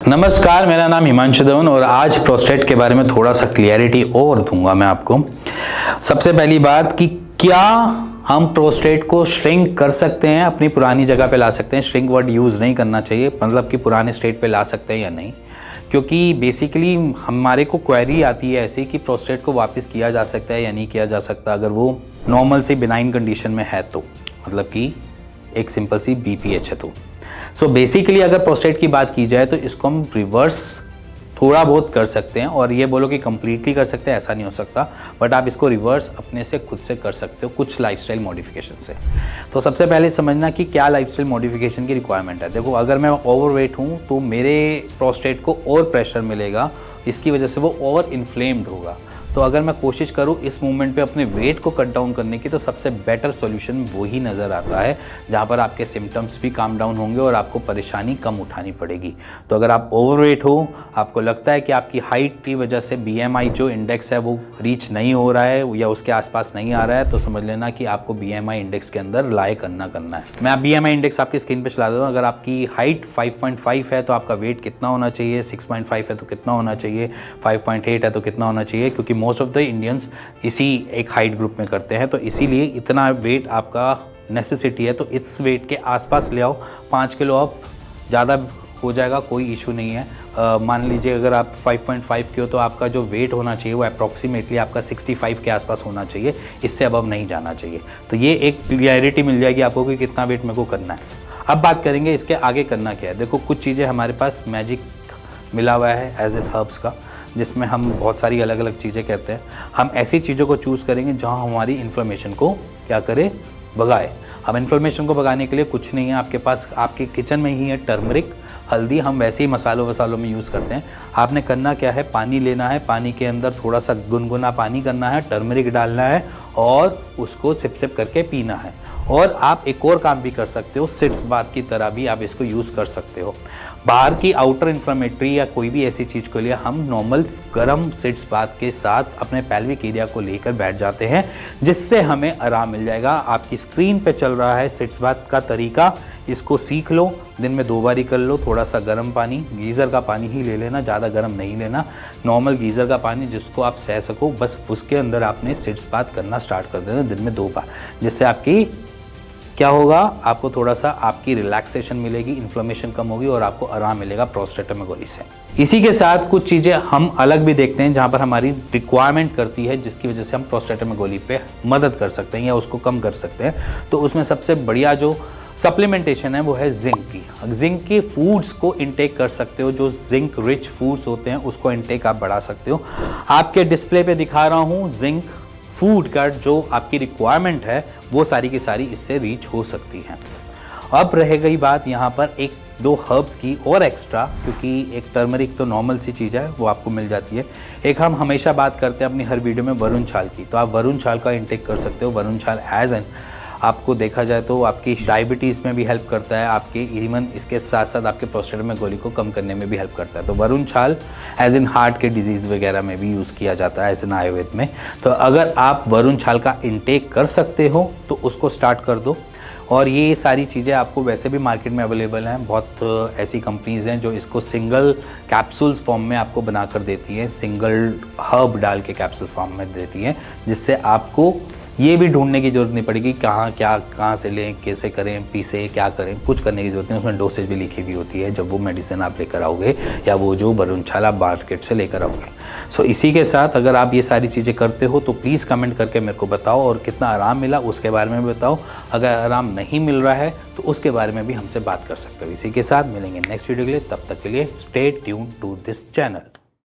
नमस्कार, मेरा नाम हिमांशु धवन और आज प्रोस्टेट के बारे में थोड़ा सा क्लियरिटी और दूंगा मैं आपको। सबसे पहली बात कि क्या हम प्रोस्टेट को श्रिंक कर सकते हैं, अपनी पुरानी जगह पे ला सकते हैं। श्रिंक वर्ड यूज़ नहीं करना चाहिए, मतलब कि पुराने स्टेट पे ला सकते हैं या नहीं, क्योंकि बेसिकली हमारे को क्वेरी आती है ऐसे कि प्रोस्टेट को वापस किया जा सकता है या नहीं किया जा सकता अगर वो नॉर्मल से बिनाइन कंडीशन में है तो, मतलब कि एक सिंपल सी BPH है तो। सो बेसिकली अगर प्रोस्टेट की बात की जाए तो इसको हम रिवर्स थोड़ा बहुत कर सकते हैं, और ये बोलो कि कंप्लीटली कर सकते हैं ऐसा नहीं हो सकता, बट आप इसको रिवर्स अपने से खुद से कर सकते हो कुछ लाइफस्टाइल मॉडिफिकेशन से। तो सबसे पहले समझना कि क्या लाइफस्टाइल मॉडिफिकेशन की रिक्वायरमेंट है। देखो, अगर मैं ओवरवेट हूँ तो मेरे प्रोस्टेट को और प्रेशर मिलेगा, इसकी वजह से वो ओवर इन्फ्लेम्ड होगा। तो अगर मैं कोशिश करूँ इस मूवमेंट पे अपने वेट को कट डाउन करने की, तो सबसे बेटर सॉल्यूशन वही नज़र आता है जहाँ पर आपके सिम्टम्स भी काम डाउन होंगे और आपको परेशानी कम उठानी पड़ेगी। तो अगर आप ओवरवेट हो, आपको लगता है कि आपकी हाइट की वजह से BMI जो इंडेक्स है वो रीच नहीं हो रहा है या उसके आसपास नहीं आ रहा है, तो समझ लेना कि आपको BMI इंडेक्स के अंदर लाए करना है। मैं BMI इंडेक्स आपकी स्क्रीन पर चला दूँ। अगर आपकी हाइट 5.5 है तो आपका वेट कितना होना चाहिए, 6.5 है तो कितना होना चाहिए, 5.8 है तो कितना होना चाहिए, क्योंकि मोस्ट ऑफ द इंडियंस इसी एक हाइट ग्रुप में करते हैं। तो इसीलिए इतना वेट आपका नेसेसिटी है, तो इस वेट के आसपास ले आओ। 5 किलो अप ज़्यादा हो जाएगा, कोई इशू नहीं है। मान लीजिए अगर आप 5.5 के हो तो आपका जो वेट होना चाहिए वो अप्रॉक्सीमेटली आपका 65 के आसपास होना चाहिए, इससे अबव नहीं जाना चाहिए। तो ये एक क्लियरिटी मिल जाएगी आपको कि कितना वेट मेरे को करना है। अब बात करेंगे इसके आगे करना क्या है। देखो, कुछ चीज़ें हमारे पास मैजिक मिला हुआ है एज एन हर्ब्स का, जिसमें हम बहुत सारी अलग अलग चीज़ें कहते हैं। हम ऐसी चीज़ों को चूज़ करेंगे जहां हमारी इन्फ्लेमेशन को क्या करे, भगाए। हम इन्फ्लेमेशन को भगाने के लिए कुछ नहीं है, आपके पास आपके किचन में ही है टर्मरिक, हल्दी। हम वैसे ही मसालों में यूज़ करते हैं। आपने करना क्या है, पानी लेना है, पानी के अंदर थोड़ा सा गुनगुना पानी करना है, टर्मरिक डालना है और उसको सिप सिप करके पीना है। और आप एक और काम भी कर सकते हो, सिट्स बाथ की तरह भी आप इसको यूज़ कर सकते हो। बाहर की आउटर इन्फ्लेमेटरी या कोई भी ऐसी चीज़ के लिए हम नॉर्मल गर्म सिट्स बाथ के साथ अपने पेल्विक एरिया को लेकर बैठ जाते हैं, जिससे हमें आराम मिल जाएगा। आपकी स्क्रीन पे चल रहा है सिट्स बाथ का तरीका, इसको सीख लो। दिन में 2 बार ही कर लो। थोड़ा सा गर्म पानी, गीज़र का पानी ही ले लेना, ज़्यादा गर्म नहीं लेना, नॉर्मल गीज़र का पानी जिसको आप सह सको, बस उसके अंदर आपने सिट्स बाथ करना स्टार्ट कर देना दिन में 2 बार। जिससे आपकी क्या होगा, आपको थोड़ा सा आपकी रिलैक्सेशन मिलेगी, इन्फ्लेमेशन कम होगी और आपको आराम मिलेगा प्रोस्टेटोमेगाली से। इसी के साथ कुछ चीज़ें हम अलग भी देखते हैं जहाँ पर हमारी रिक्वायरमेंट करती है, जिसकी वजह से हम प्रोस्टेटोमेगाली पे मदद कर सकते हैं या उसको कम कर सकते हैं। तो उसमें सबसे बढ़िया जो सप्लीमेंटेशन है वो है जिंक की। जिंक की फूड्स को इनटेक कर सकते हो, जो जिंक रिच फूड्स होते हैं उसको इनटेक आप बढ़ा सकते हो। आपके डिस्प्ले पे दिखा रहा हूँ जिंक फूड का जो आपकी रिक्वायरमेंट है वो सारी की सारी इससे रीच हो सकती हैं। अब रह गई बात यहाँ पर 1-2 हर्ब्स की और एक्स्ट्रा, क्योंकि एक टर्मरिक तो नॉर्मल सी चीज़ है, वो आपको मिल जाती है। एक हम हमेशा बात करते हैं अपनी हर वीडियो में वरुण छाल की, तो आप वरुण छाल का इंटेक कर सकते हो। वरुण छाल एज एन आपको देखा जाए तो आपकी डायबिटीज़ में भी हेल्प करता है, आपके इवन इसके साथ साथ आपके प्रोस्टेटोमेगाली को कम करने में भी हेल्प करता है। तो वरुण छाल एज इन हार्ट के डिजीज़ वगैरह में भी यूज़ किया जाता है एज इन आयुर्वेद में। तो अगर आप वरुण छाल का इंटेक कर सकते हो तो उसको स्टार्ट कर दो। और ये सारी चीज़ें आपको वैसे भी मार्केट में अवेलेबल हैं। बहुत ऐसी कंपनीज़ हैं जो इसको सिंगल कैप्सूल्स फॉर्म में आपको बनाकर देती हैं, सिंगल हर्ब डाल के कैप्सूल फॉर्म में देती हैं, जिससे आपको ये भी ढूंढने की ज़रूरत नहीं पड़ेगी कहाँ से लें, कैसे करें, पीसे क्या करें, कुछ करने की ज़रूरत नहीं। उसमें डोसेज भी लिखी हुई होती है जब वो मेडिसिन आप लेकर आओगे या वो जो वरुण छाल आप मार्केट से लेकर आओगे। सो इसी के साथ अगर आप ये सारी चीज़ें करते हो तो प्लीज़ कमेंट करके मेरे को बताओ, और कितना आराम मिला उसके बारे में भी बताओ। अगर आराम नहीं मिल रहा है तो उसके बारे में भी हमसे बात कर सकते हो। इसी के साथ मिलेंगे नेक्स्ट वीडियो के लिए, तब तक के लिए stay tuned to this channel.